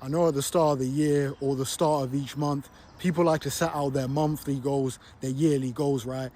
I know at the start of the year or the start of each month, people like to set out their monthly goals, their yearly goals, right?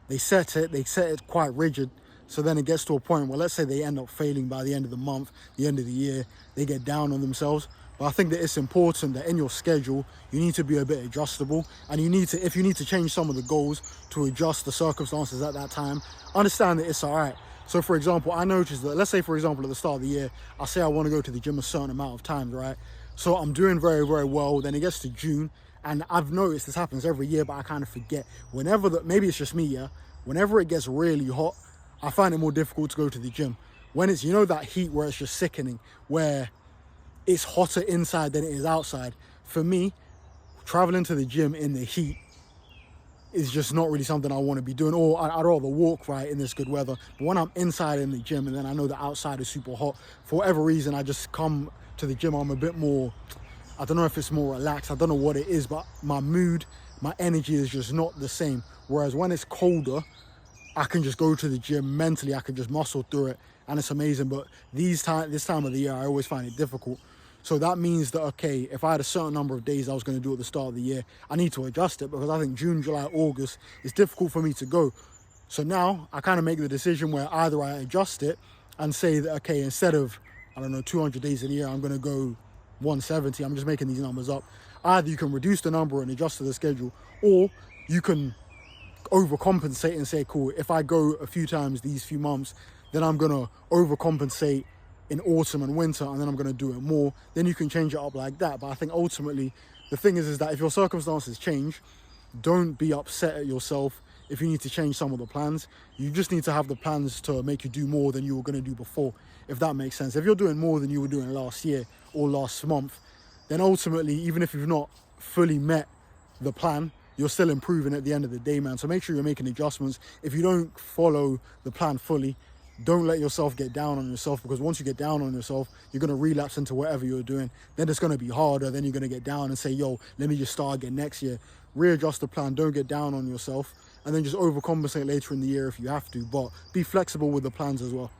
They set it quite rigid. So then it gets to a point where, let's say they end up failing by the end of the month, the end of the year, they get down on themselves. But I think that it's important that in your schedule, you need to be a bit adjustable, and if you need to change some of the goals to adjust the circumstances at that time, understand that it's all right. So for example, I noticed that, let's say for example, at the start of the year, I say I want to go to the gym a certain amount of times, right? So I'm doing very, very well. Then it gets to June, and I've noticed this happens every year, but I kind of forget. Maybe it's just me, yeah? Whenever it gets really hot, I find it more difficult to go to the gym. When it's, that heat where it's just sickening, where it's hotter inside than it is outside. For me, traveling to the gym in the heat is just not really something I want to be doing. Or I'd rather walk, right, in this good weather. But when I'm inside in the gym and then I know the outside is super hot, for whatever reason, I just come to the gym, I'm a bit more, I don't know if it's more relaxed, I don't know what it is, but my mood, my energy is just not the same. Whereas when it's colder, I can just go to the gym mentally, I can just muscle through it, and it's amazing. But this time of the year, I always find it difficult. So that means that, okay, if I had a certain number of days I was going to do at the start of the year, I need to adjust it, because I think June, July, August is difficult for me to go. So now I kind of make the decision where either I adjust it and say that, okay, instead of, 200 days in a year, I'm going to go 170. I'm just making these numbers up. Either you can reduce the number and adjust to the schedule, or you can overcompensate and say, cool, if I go a few times these few months, then I'm going to overcompensate in autumn and winter, and then I'm going to do it more. Then you can change it up like that. But I think ultimately the thing is that if your circumstances change, don't be upset at yourself if you need to change some of the plans. You just need to have the plans to make you do more than you were going to do before, if that makes sense. If you're doing more than you were doing last year or last month, then ultimately, even if you've not fully met the plan, you're still improving at the end of the day, man. So make sure you're making adjustments. If you don't follow the plan fully, don't let yourself get down on yourself, because once you get down on yourself, you're going to relapse into whatever you're doing. Then it's going to be harder. Then you're going to get down and say, yo, let me just start again next year. Readjust the plan. Don't get down on yourself, and then just overcompensate later in the year if you have to. But be flexible with the plans as well.